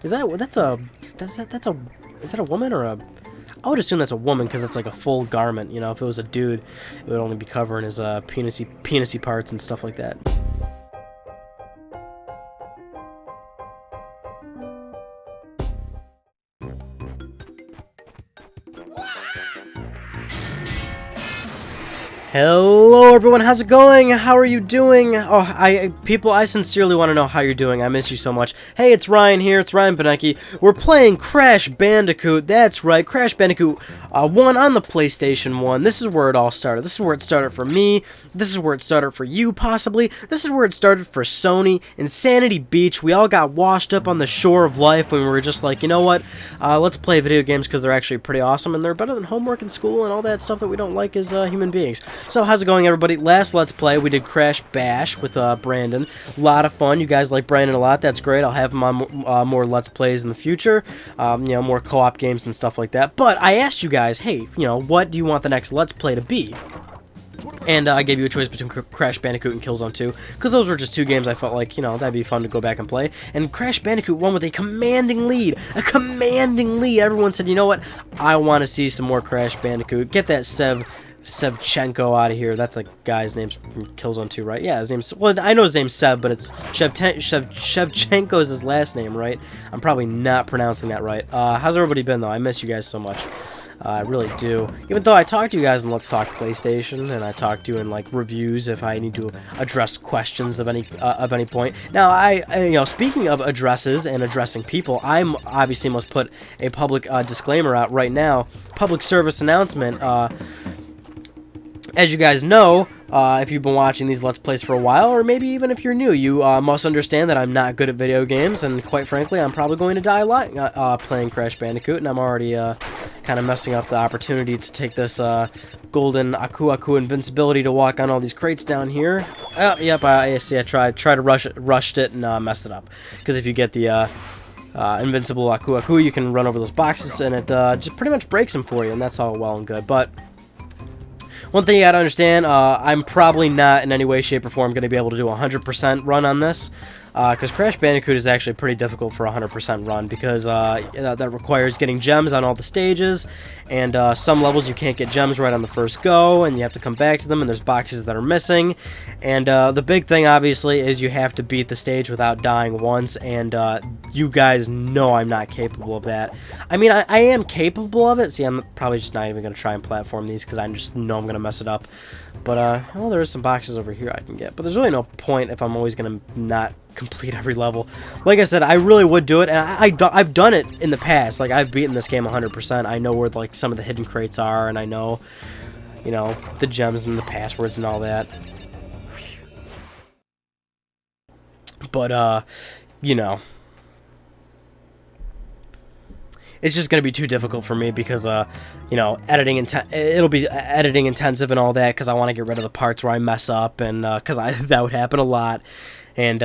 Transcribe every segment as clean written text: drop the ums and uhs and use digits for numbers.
Is that is that a woman or a? I would assume that's a woman because it's like a full garment. You know, if it was a dude, it would only be covering his penisy parts and stuff like that. Hello everyone, how's it going? How are you doing? Oh, I sincerely want to know how you're doing. I miss you so much. Hey, it's Ryan here. It's Ryan Benecki. We're playing Crash Bandicoot. That's right, Crash Bandicoot 1 on the PlayStation 1. This is where it all started. This is where it started for me. This is where it started for you, possibly. This is where it started for Sony. In Sanity Beach, we all got washed up on the shore of life when we were just like, you know what? Let's play video games because they're actually pretty awesome and they're better than homework in school and all that stuff that we don't like as human beings. So how's it going, everybody? Last Let's Play, we did Crash Bash with Brandon. A lot of fun. You guys like Brandon a lot. That's great. I'll have him on more Let's Plays in the future. You know, more co-op games and stuff like that. But I asked you guys, hey, you know, what do you want the next Let's Play to be? And I gave you a choice between Crash Bandicoot and Killzone 2, because those were just two games I felt like, you know, that'd be fun to go back and play. And Crash Bandicoot won with a commanding lead. A commanding lead. Everyone said, you know what? I want to see some more Crash Bandicoot. Get that Sevchenko out of here. That's the guy's name from Killzone 2, right? Yeah, his name's... Well, I know his name's Sev, but it's Shevchenko is his last name, right? I'm probably not pronouncing that right. How's everybody been, though? I miss you guys so much. I really do. Even though I talk to you guys in Let's Talk PlayStation, and I talk to you in, like, reviews if I need to address questions of any point. Now, you know, speaking of addresses and addressing people, I'm obviously must put a public disclaimer out right now. Public service announcement. As you guys know, if you've been watching these Let's Plays for a while, or maybe even if you're new, you must understand that I'm not good at video games, and quite frankly, I'm probably going to die a lot playing Crash Bandicoot, and I'm already kind of messing up the opportunity to take this golden Aku invincibility to walk on all these crates down here. Yep, I tried to rushed it and messed it up. Because if you get the invincible Aku, you can run over those boxes, and it just pretty much breaks them for you, and that's all well and good, but... One thing you gotta understand, I'm probably not in any way, shape, or form going to be able to do a 100% run on this, because Crash Bandicoot is actually pretty difficult for a 100% run, because that requires getting gems on all the stages, and some levels you can't get gems right on the first go, and you have to come back to them, and there's boxes that are missing, and the big thing, obviously, is you have to beat the stage without dying once, and you guys know I'm not capable of that. I mean, I am capable of it. See, I'm probably just not even going to try and platform these, because I just know I'm going to mess it up. But, well, there are some boxes over here I can get. But there's really no point if I'm always going to not complete every level. Like I said, I really would do it, and I've done it in the past. Like, I've beaten this game 100%. I know where, like, some of the hidden crates are, and I know, you know, the gems and the passwords and all that. But, you know... It's just going to be too difficult for me because, you know, it'll be editing intensive and all that because I want to get rid of the parts where I mess up and because that would happen a lot. And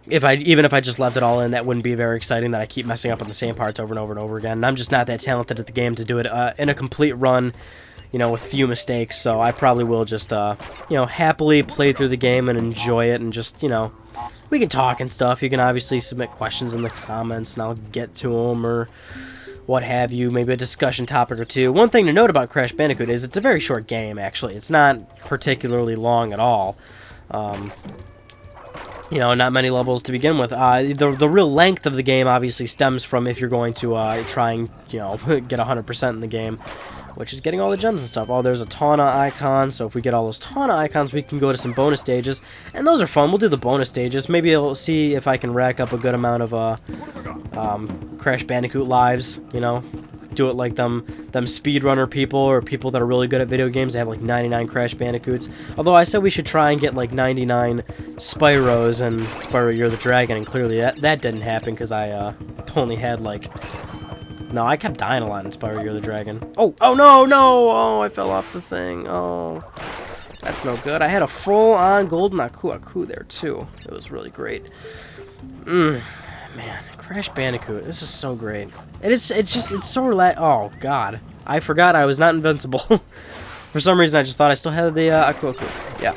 even if I just left it all in, that wouldn't be very exciting that I keep messing up on the same parts over and over and over again. And I'm just not that talented at the game to do it in a complete run, you know, with few mistakes. So I probably will just, you know, happily play through the game and enjoy it and just, you know, we can talk and stuff. You can obviously submit questions in the comments and I'll get to them or... what have you, maybe a discussion topic or two. One thing to note about Crash Bandicoot is it's a very short game, actually. It's not particularly long at all. You know, not many levels to begin with. The real length of the game obviously stems from if you're going to try and, you know, get 100% in the game, which is getting all the gems and stuff. Oh, there's a ton of icons, so if we get all those ton of icons, we can go to some bonus stages, and those are fun. We'll do the bonus stages. Maybe I'll see if I can rack up a good amount of Crash Bandicoot lives, you know, do it like them speedrunner people or people that are really good at video games. They have like 99 Crash Bandicoots. Although I said we should try and get like 99 Spyros and Spyro You're the Dragon, and clearly that didn't happen because I only had like... No, I kept dying a lot in Spyro You're the Dragon. Oh no, no! Oh, I fell off the thing. Oh, that's no good. I had a full-on golden Aku there too. It was really great. Man, Crash Bandicoot. This is so great. It's so relaxed. Oh God, I forgot I was not invincible. For some reason, I just thought I still had the Aku. Yeah.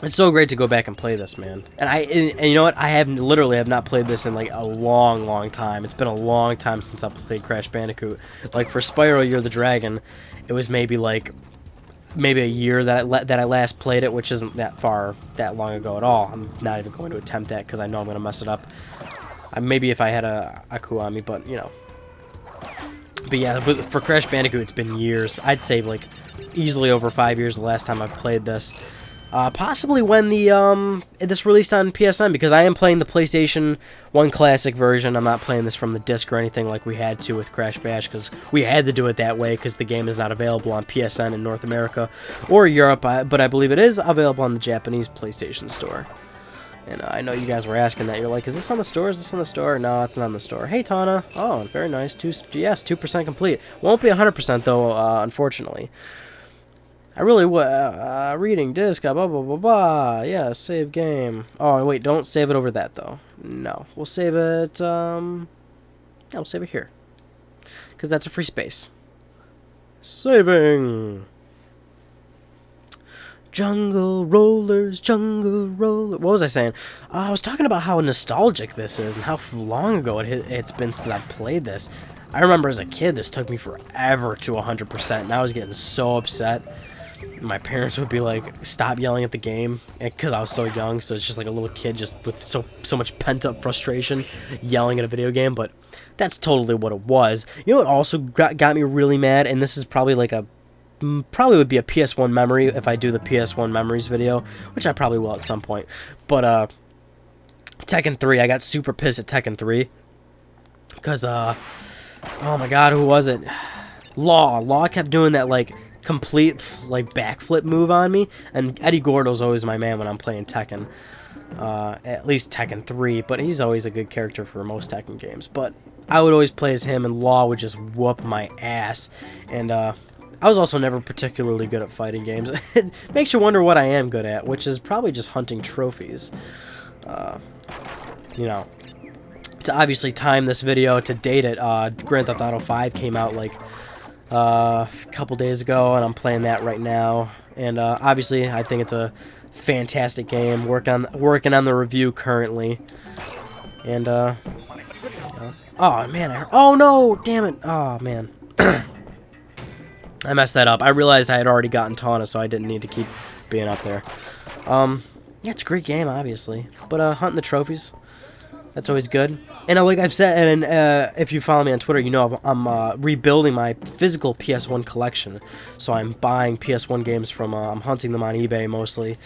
It's so great to go back and play this, man. And you know what? I literally have not played this in like a long time. It's been a long time since I played Crash Bandicoot. Like for Spyro You're the Dragon, it was maybe a year that I last played it, which isn't that long ago at all. I'm not even going to attempt that because I know I'm going to mess it up. Maybe if I had a Aku on me, but you know. But yeah, for Crash Bandicoot, it's been years. I'd say like easily over 5 years the last time I've played this. Possibly when this released on PSN, because I am playing the PlayStation 1 Classic version. I'm not playing this from the disc or anything like we had to with Crash Bash, because we had to do it that way because the game is not available on PSN in North America or Europe, but I believe it is available on the Japanese PlayStation Store. And I know you guys were asking that. You're like, is this on the store? Is this on the store? No, it's not on the store. Hey, Tana. Oh, very nice. Yes, 2% complete. Won't be 100% though, unfortunately. I really reading disc, blah, blah, blah, blah. Yeah, save game. Oh, wait, don't save it over that, though. No, we'll save it, yeah, we'll save it here. Because that's a free space. Saving. Jungle Rollers, Jungle Roller. What was I saying? I was talking about how nostalgic this is and how long ago it's been since I played this. I remember as a kid, this took me forever to 100%, and I was getting so upset. My parents would be like, stop yelling at the game, because I was so young, so it's just like a little kid just with so much pent-up frustration yelling at a video game, but that's totally what it was. You know what also got me really mad, and this is probably like probably would be a PS1 memory if I do the PS1 memories video, which I probably will at some point, but Tekken 3, I got super pissed at Tekken 3, because, oh my god, who was it? Law kept doing that, like, complete backflip move on me, and Eddie Gordo's always my man when I'm playing Tekken, at least Tekken 3, but he's always a good character for most Tekken games. But I would always play as him, and Law would just whoop my ass. And I was also never particularly good at fighting games. It makes you wonder what I am good at, which is probably just hunting trophies. You know, to obviously time this video to date it, Grand Theft Auto 5 came out like a couple days ago, and I'm playing that right now, and obviously I think it's a fantastic game. Working on the review currently, and oh man, oh no, damn it, oh man, I messed that up. I realized I had already gotten Tana, so I didn't need to keep being up there. Yeah, it's a great game, obviously, but hunting the trophies, that's always good. And like I've said, and if you follow me on Twitter, you know I'm rebuilding my physical PS1 collection. So I'm buying PS1 games from, I'm hunting them on eBay mostly,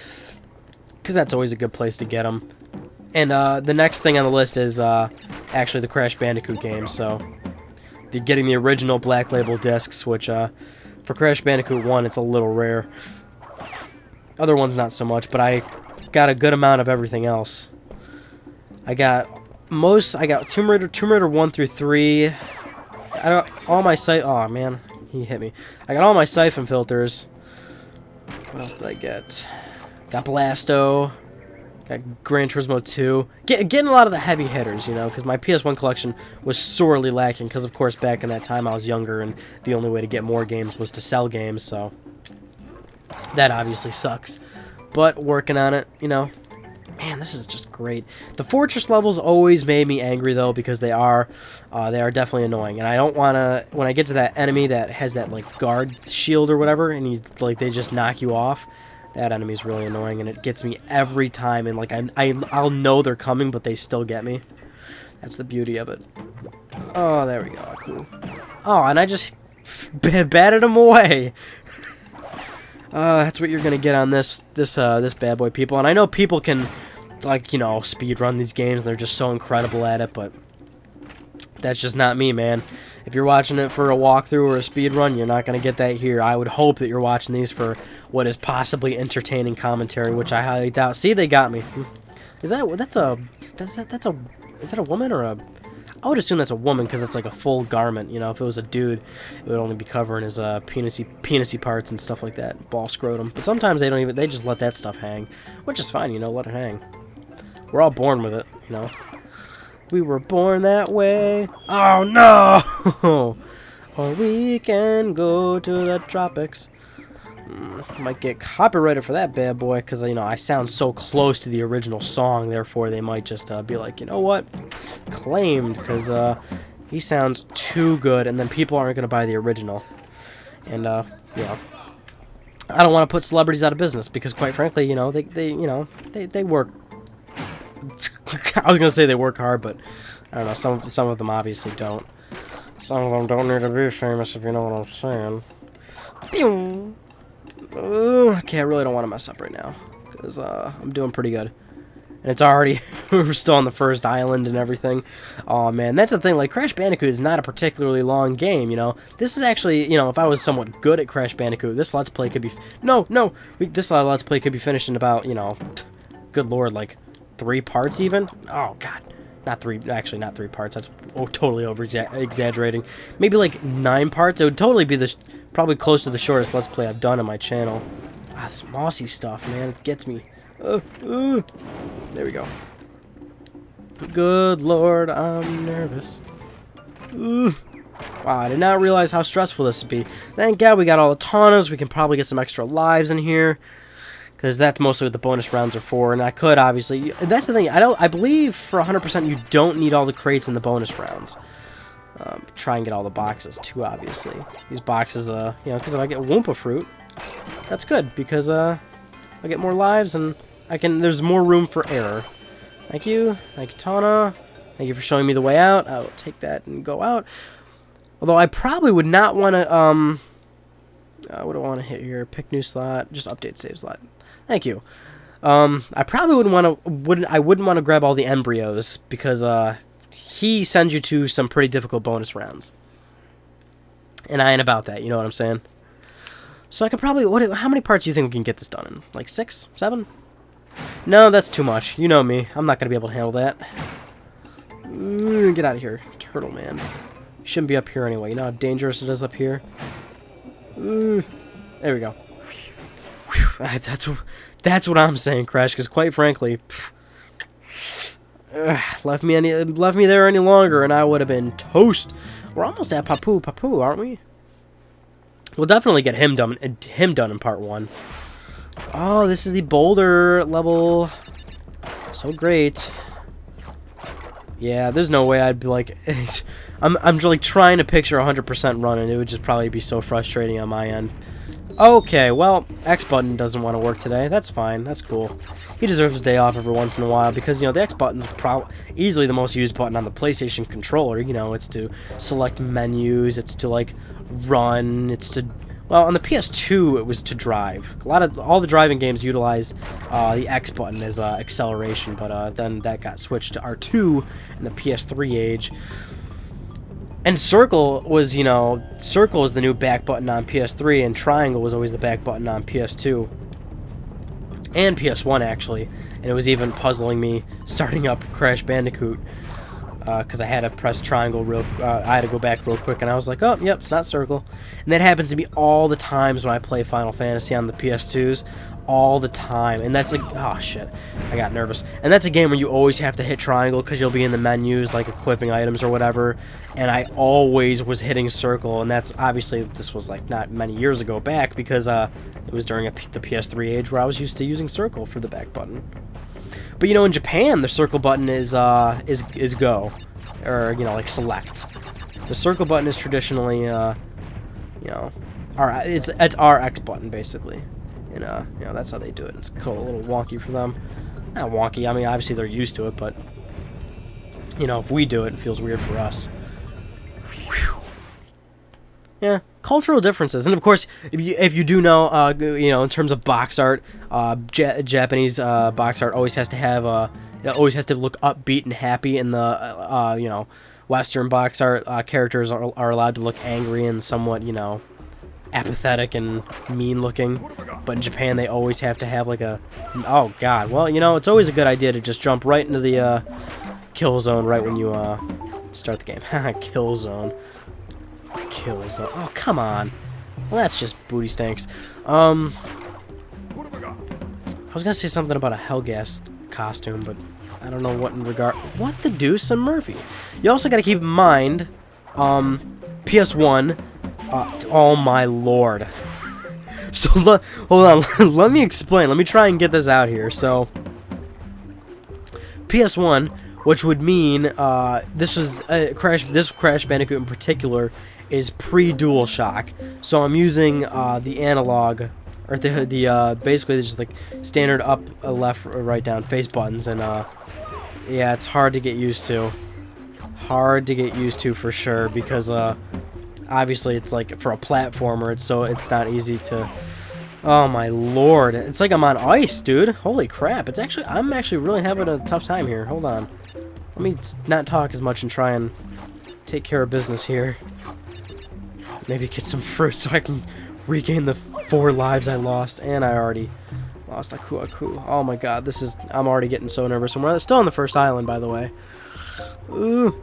because that's always a good place to get them. And the next thing on the list is actually the Crash Bandicoot games. So getting the original Black Label discs, which for Crash Bandicoot 1, it's a little rare. Other ones not so much, but I got a good amount of everything else. I got Tomb Raider 1 through 3. I got all my oh man, he hit me. I got all my siphon filters. What else did I get? Got Blasto. Got Gran Turismo 2. Getting a lot of the heavy hitters, you know, because my PS1 collection was sorely lacking, because of course back in that time I was younger and the only way to get more games was to sell games, so that obviously sucks. But working on it, you know. Man, this is just great. The fortress levels always made me angry, though, because they are definitely annoying. And I don't want to, when I get to that enemy that has that, like, guard shield or whatever, and they just knock you off, that enemy's really annoying, and it gets me every time. And, like, I'll know they're coming, but they still get me. That's the beauty of it. Oh, there we go. Cool. Oh, and I just batted him away. That's what you're gonna get on this bad boy, people. And I know people can, like, you know, speed run these games, and they're just so incredible at it, but that's just not me, man. If you're watching it for a walkthrough or a speed run, you're not gonna get that here. I would hope that you're watching these for what is possibly entertaining commentary, which I highly doubt. See, they got me. Is that a woman or a? I would assume that's a woman, because it's like a full garment. You know, if it was a dude, it would only be covering his penisy parts and stuff like that, ball scrotum. But sometimes they just let that stuff hang, which is fine. You know, let it hang. We're all born with it. You know, we were born that way. Oh no! Or we can go to the tropics. Might get copyrighted for that bad boy, because, you know, I sound so close to the original song, therefore they might just be like, you know what, claimed, because he sounds too good, and then people aren't going to buy the original. And, you know, I don't want to put celebrities out of business, because, quite frankly, you know, they work. I was going to say they work hard, but I don't know, some of them obviously don't. Some of them don't need to be famous, if you know what I'm saying. Pew! Okay, I really don't want to mess up right now, because I'm doing pretty good. And it's already, we're still on the first island and everything. Oh man, that's the thing, like, Crash Bandicoot is not a particularly long game, you know. This is actually, you know, if I was somewhat good at Crash Bandicoot, this Let's Play could be, this Let's Play could be finished in about, you know, good lord, like, 3 parts even? Oh god. Not 3, actually not 3 parts, that's totally over-exaggerating. Maybe like 9 parts, it would totally be probably close to the shortest Let's Play I've done on my channel. Ah, this mossy stuff, man, it gets me. There we go. Good lord, I'm nervous. Wow, I did not realize how stressful this would be. Thank God we got all the taunas, we can probably get some extra lives in here. Because that's mostly what the bonus rounds are for, and I could obviously. That's the thing. I believe for 100% you don't need all the crates in the bonus rounds. Try and get all the boxes too. Obviously, these boxes, you know, because if I get Wumpa fruit, that's good because I get more lives and I can. There's more room for error. Thank you, Tana. Thank you for showing me the way out. I'll take that and go out. Although I probably would not want to. What do I want to hit here? Pick new slot. Just update save slot. Thank you. I probably wouldn't want to grab all the embryos because he sends you to some pretty difficult bonus rounds, and I ain't about that. You know what I'm saying? So I could probably. How many parts do you think we can get this done in? Like 6, 7? No, that's too much. You know me. I'm not gonna be able to handle that. Get out of here, turtle man. Shouldn't be up here anyway. You know how dangerous it is up here. There we go. That's what I'm saying, Crash. Because quite frankly, left me there any longer, and I would have been toast. We're almost at Papu, aren't we? We'll definitely get him done in part 1. Oh, this is the boulder level. So great. Yeah, there's no way I'd be like. I'm like trying to picture 100% running. It would just probably be so frustrating on my end. Okay, well, X button doesn't want to work today. That's fine. That's cool. He deserves a day off every once in a while because, you know, the X button's easily the most used button on the PlayStation controller. You know, it's to select menus, it's to, like, run, it's to... Well, on the PS2, it was to drive. All the driving games utilize the X button as acceleration, but then that got switched to R2 in the PS3 age. And circle was, you know, circle is the new back button on PS3, and triangle was always the back button on PS2. And PS1, actually. And it was even puzzling me starting up Crash Bandicoot. Because I had to press triangle I had to go back real quick, and I was like, oh, yep, it's not circle. And that happens to me all the times when I play Final Fantasy on the PS2s. All the time. And that's like, oh, shit. I got nervous. And that's a game where you always have to hit triangle because you'll be in the menus, like equipping items or whatever. And I always was hitting circle, and that's obviously, this was like not many years ago back because it was during the PS3 age where I was used to using circle for the back button. But, you know, in Japan, the circle button is go, or, you know, like select. The circle button is traditionally, you know, it's our X button, basically. And, you know, that's how they do it. It's a little wonky for them. Not wonky, I mean, obviously they're used to it, but, you know, if we do it, it feels weird for us. Whew. Yeah, cultural differences. And, of course, if you do know, you know, in terms of box art, Japanese box art always has to have, it always has to look upbeat and happy, and the, you know, Western box art characters are allowed to look angry and somewhat, you know, apathetic and mean looking. But in Japan, they always have to have like a... Oh, God. Well, you know, it's always a good idea to just jump right into the kill zone right when you start the game. Kill zone. Kill zone. Oh, come on. Well, that's just booty stanks. I was going to say something about a Hellgas costume, but I don't know what in regard... What the deuce, and Murphy? You also got to keep in mind, PS1... oh, my lord. So, hold on. Let me explain. Let me try and get this out here. So, PS1, which would mean this Crash Bandicoot in particular is pre-DualShock. So I'm using the analog, or the basically just like standard up, left, right, down face buttons, and yeah, it's hard to get used to. Hard to get used to for sure, because obviously it's like for a platformer, it's not easy to. Oh my lord, it's like I'm on ice, dude. Holy crap! I'm actually really having a tough time here. Hold on, let me not talk as much and try and take care of business here. Maybe get some fruit so I can regain the 4 lives I lost, and I already lost Aku. Oh my god, I'm already getting so nervous. And we're still on the first island, by the way. Ooh.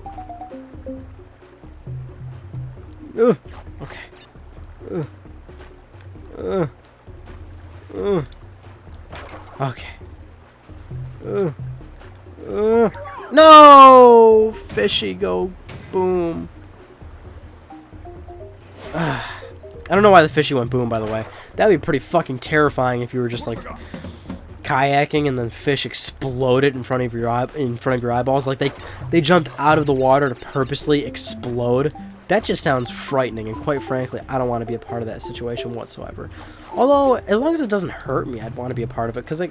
Ooh. Okay. Okay. No! Fishy, go boom. I don't know why the fishy went boom, by the way. That would be pretty fucking terrifying if you were just like kayaking and then fish exploded in front of your eyeballs. Like they jumped out of the water to purposely explode. That just sounds frightening, and quite frankly, I don't want to be a part of that situation whatsoever. Although, as long as it doesn't hurt me, I'd want to be a part of it, because that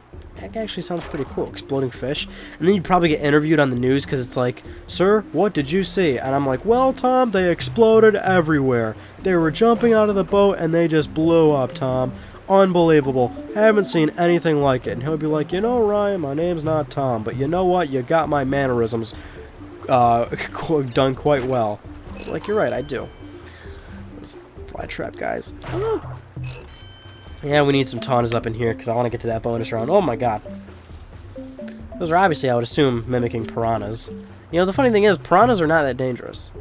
actually sounds pretty cool. Exploding fish. And then you'd probably get interviewed on the news, because it's like, "Sir, what did you see?" And I'm like, "Well, Tom, they exploded everywhere. They were jumping out of the boat, and they just blew up, Tom. Unbelievable. Haven't seen anything like it." And he'll be like, "You know, Ryan, my name's not Tom, but you know what? You got my mannerisms done quite well." Like, you're right, I do. Those fly trap guys. Yeah, we need some taunters up in here, because I want to get to that bonus round. Oh my god. Those are obviously, I would assume, mimicking piranhas. You know, the funny thing is, piranhas are not that dangerous.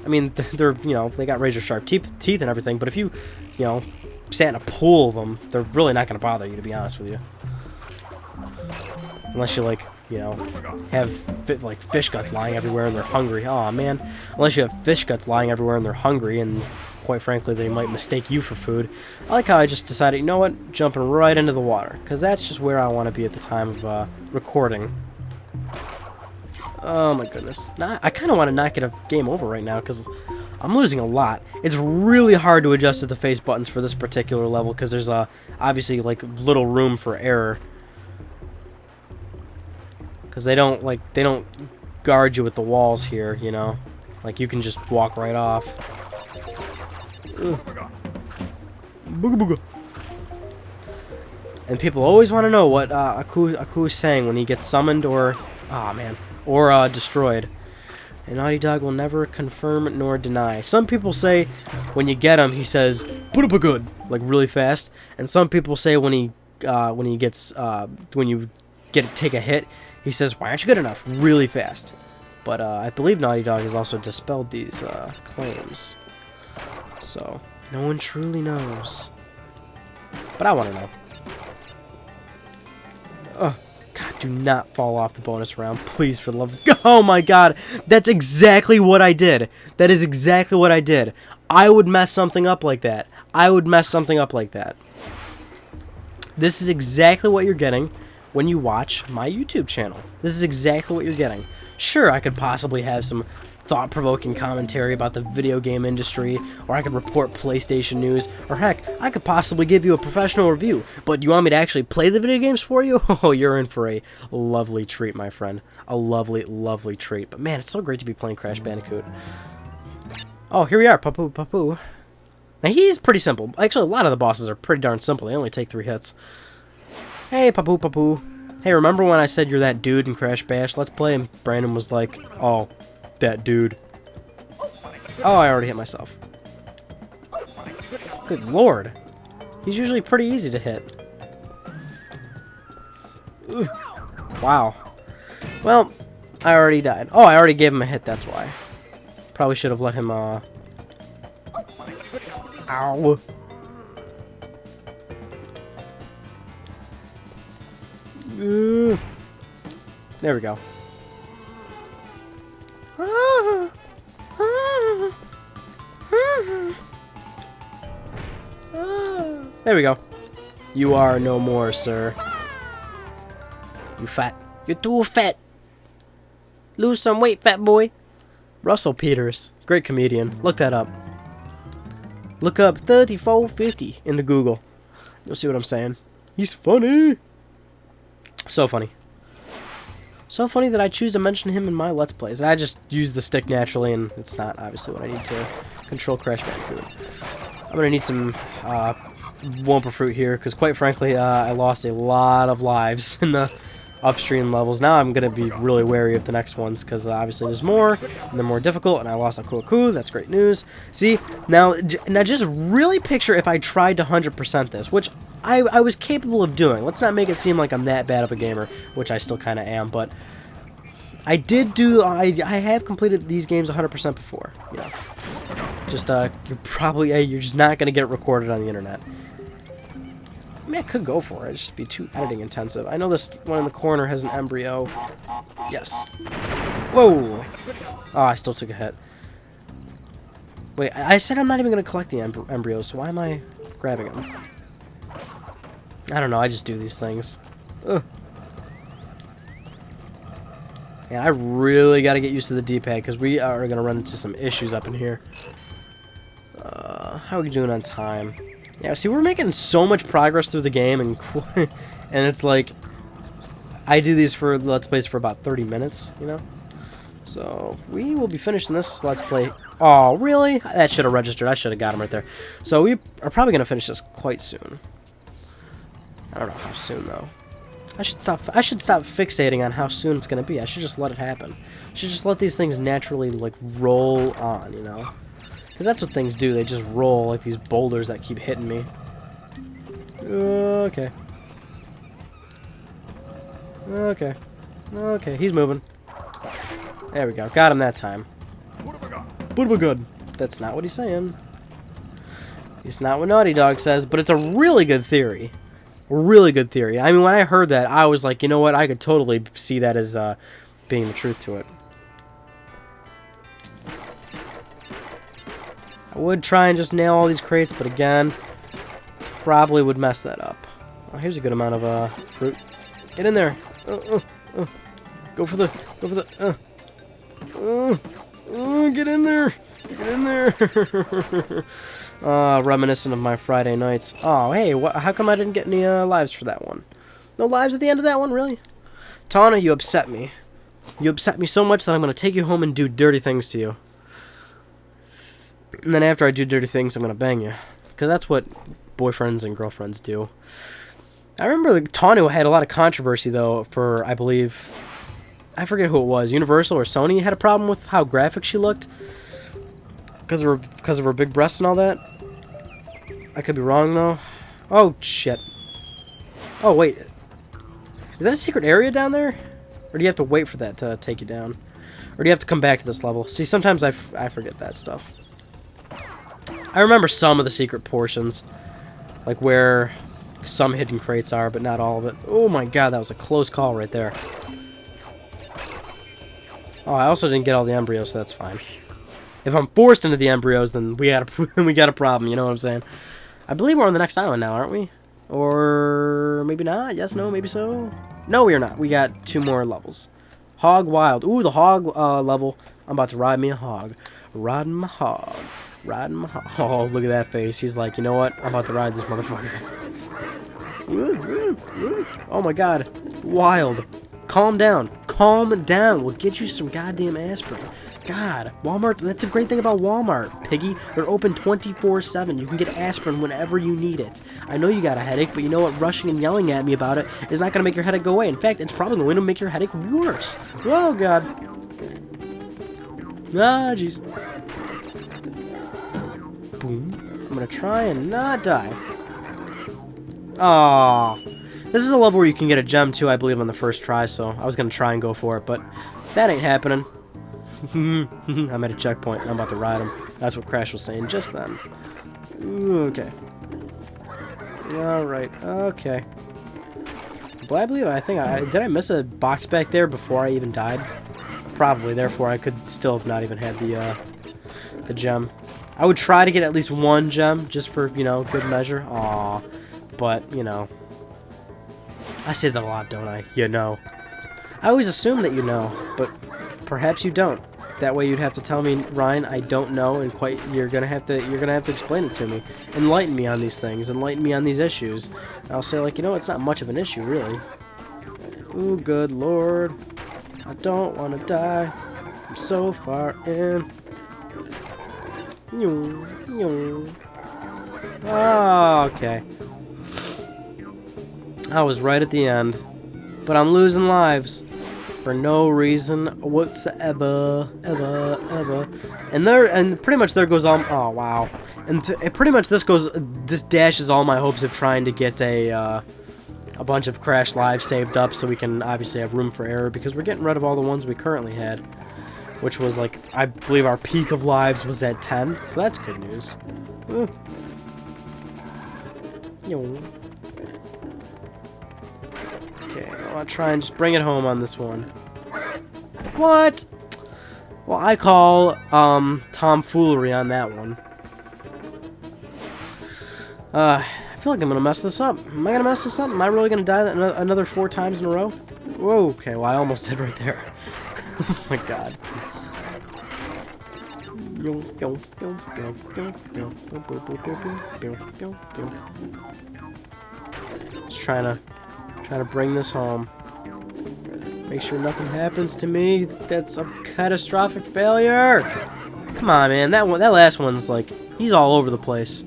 I mean, they're, you know, they got razor-sharp teeth and everything, but if you know, sat in a pool of them, they're really not going to bother you, to be honest with you. Unless you, like, you know, have like fish guts lying everywhere and they're hungry. Aw, man. Unless you have fish guts lying everywhere and they're hungry, and quite frankly, they might mistake you for food. I like how I just decided, you know what, jumping right into the water, because that's just where I want to be at the time of recording. Oh my goodness. Now, I kind of want to not get a game over right now, because I'm losing a lot. It's really hard to adjust to the face buttons for this particular level, because there's obviously like little room for error. Because they don't guard you with the walls here, you know? Like, you can just walk right off. Ugh. Booga booga. And people always want to know what Aku is saying when he gets summoned or destroyed. And Naughty Dog will never confirm nor deny. Some people say when you get him, he says "put up a good," like really fast. And some people say when you take a hit, he says, "Why aren't you good enough?" really fast. But I believe Naughty Dog has also dispelled these claims. So, no one truly knows. But I want to know. Oh, God, do not fall off the bonus round. Please, for the love of... Oh, my God. That's exactly what I did. That is exactly what I did. I would mess something up like that. I would mess something up like that. This is exactly what you're getting when you watch my YouTube channel. This is exactly what you're getting. Sure, I could possibly have some thought-provoking commentary about the video game industry, or I could report PlayStation news, or heck, I could possibly give you a professional review. But you want me to actually play the video games for you? Oh, you're in for a lovely treat, my friend. A lovely, lovely treat. But man, it's so great to be playing Crash Bandicoot. Oh, here we are, Papu. Now, he's pretty simple. Actually, a lot of the bosses are pretty darn simple. They only take 3 hits. Hey, Papu. Hey, remember when I said you're that dude in Crash Bash? Let's play. And Brandon was like, "Oh, that dude." Oh, I already hit myself. Good lord. He's usually pretty easy to hit. Ugh. Wow. Well, I already died. Oh, I already gave him a hit, that's why. Probably should have let him, Ow. There we go. There we go. You are no more, sir. You fat. You're too fat. Lose some weight, fat boy. Russell Peters. Great comedian. Look that up. Look up 3450 in the Google. You'll see what I'm saying. He's funny. So funny. So funny that I choose to mention him in my Let's Plays. And I just use the stick naturally, and it's not obviously what I need to control Crash Bandicoot. I'm going to need some Wumpa Fruit here, because quite frankly, I lost a lot of lives in the upstream levels. Now I'm going to be really wary of the next ones, because obviously there's more, and they're more difficult, and I lost a Kuaku. That's great news. See, now just really picture if I tried to 100% this, which I was capable of doing. Let's not make it seem like I'm that bad of a gamer, which I still kind of am, but I did do, I have completed these games 100% before, you know. Just, you're probably, you're just not going to get it recorded on the internet. I mean, I could go for it. It'd just be too editing intensive. I know this one in the corner has an embryo. Yes. Whoa! Oh, I still took a hit. Wait, I said I'm not even going to collect the embryos, so why am I grabbing them? I don't know, I just do these things. Ugh. Yeah, I really got to get used to the D-pad, because we are going to run into some issues up in here. How are we doing on time? Yeah, see, we're making so much progress through the game, and and it's like, I do these for Let's Plays for about 30 minutes, you know? So, we will be finishing this Let's Play. Oh, really? That should have registered. I should have got him right there. So, we are probably going to finish this quite soon. I don't know how soon, though. I should stop fixating on how soon it's going to be. I should just let it happen. I should just let these things naturally, like, roll on, you know? Because that's what things do. They just roll like these boulders that keep hitting me. Okay. Okay. Okay, he's moving. There we go. Got him that time. But we're good. That's not what he's saying. It's not what Naughty Dog says, but it's a really good theory. Really good theory. I mean, when I heard that, I was like, you know what? I could totally see that as being the truth to it. I would try and just nail all these crates, but again, probably would mess that up. Oh, here's a good amount of fruit. Get in there. Go for the. Get in there. Get in there. Reminiscent of my Friday nights. Oh, hey, how come I didn't get any lives for that one? No lives at the end of that one, really? Tana, you upset me. You upset me so much that I'm going to take you home and do dirty things to you. And then after I do dirty things, I'm going to bang you. Because that's what boyfriends and girlfriends do. I remember Tanu had a lot of controversy, though, for, I believe, I forget who it was, Universal or Sony had a problem with how graphic she looked. Because of her big breasts and all that. I could be wrong, though. Oh, shit. Oh, wait. Is that a secret area down there? Or do you have to wait for that to take you down? Or do you have to come back to this level? See, sometimes I forget that stuff. I remember some of the secret portions. Like where some hidden crates are, but not all of it. Oh my god, that was a close call right there. Oh, I also didn't get all the embryos, so that's fine. If I'm forced into the embryos, then we got a problem, you know what I'm saying? I believe we're on the next island now, aren't we? Or maybe not? Yes, no, maybe so? No, we are not. We got 2 more levels. Hog Wild. Ooh, the hog level. I'm about to ride me a hog. Riding my hog. Riding my hog. Oh, look at that face. He's like, you know what? I'm about to ride this motherfucker. Oh my god. Wild. Calm down. Calm down. We'll get you some goddamn aspirin. God. Walmart. That's a great thing about Walmart, Piggy. They're open 24/7. You can get aspirin whenever you need it. I know you got a headache, but you know what? Rushing and yelling at me about it is not going to make your headache go away. In fact, it's probably going to make your headache worse. Oh, God. Ah, jeez. Boom. I'm going to try and not die. Aww. This is a level where you can get a gem, too, I believe, on the first try, so I was going to try and go for it, but that ain't happening. I'm at a checkpoint, and I'm about to ride him. That's what Crash was saying just then. Ooh, okay. Alright, okay. But I think did I miss a box back there before I even died? Probably, therefore I could still have not even had the gem. I would try to get at least 1 gem, just for, you know, good measure. Aww. But, you know, I say that a lot, don't I? You know. I always assume that you know, but perhaps you don't. That way you'd have to tell me, Ryan, I don't know, and you're gonna have to explain it to me. Enlighten me on these things, enlighten me on these issues. And I'll say, like, you know, it's not much of an issue, really. Ooh, good lord. I don't wanna die. I'm so far in. Oh, okay. I was right at the end. But I'm losing lives. For no reason whatsoever, ever. And pretty much there goes all. Oh wow! And pretty much this dashes all my hopes of trying to get a bunch of Crash lives saved up, so we can obviously have room for error, because we're getting rid of all the ones we currently had, which was like, I believe our peak of lives was at 10, so that's good news. Okay, I'll try and just bring it home on this one. What? Well, I call tomfoolery on that one. I feel like I'm gonna mess this up. Am I gonna mess this up? Am I really gonna die another 4 times in a row? Whoa, okay, well I almost did right there. Oh my god. Just trying to bring this home. Make sure nothing happens to me. That's a catastrophic failure. Come on, man. That last one's like, he's all over the place.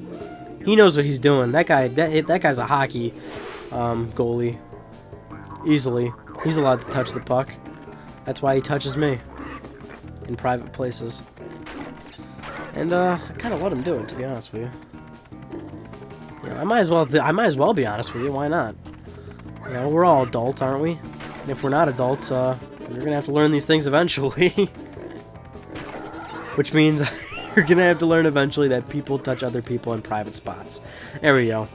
He knows what he's doing. That guy's a hockey goalie. Easily. He's allowed to touch the puck. That's why he touches me in private places. And I kind of let him do it, to be honest with you. Yeah, I might as well be honest with you. Why not? You know, we're all adults, aren't we? And if we're not adults, you're gonna have to learn these things eventually. Which means you're gonna have to learn eventually that people touch other people in private spots. There we go.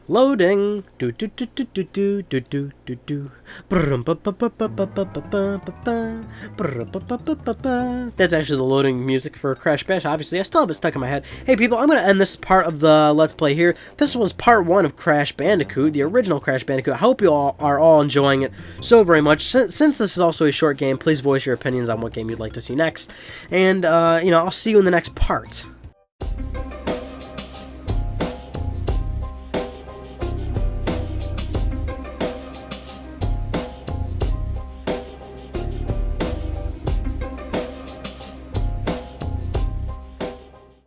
Loading. Do do do do do do do do do do. That's actually the loading music for Crash Bash. Obviously, I still have it stuck in my head. Hey people, I'm gonna end this part of the Let's Play here. This was part 1 of Crash Bandicoot, the original Crash Bandicoot. I hope you all are enjoying it so very much. Since this is also a short game, please voice your opinions on what game you'd like to see next. And you know, I'll see you in the next part.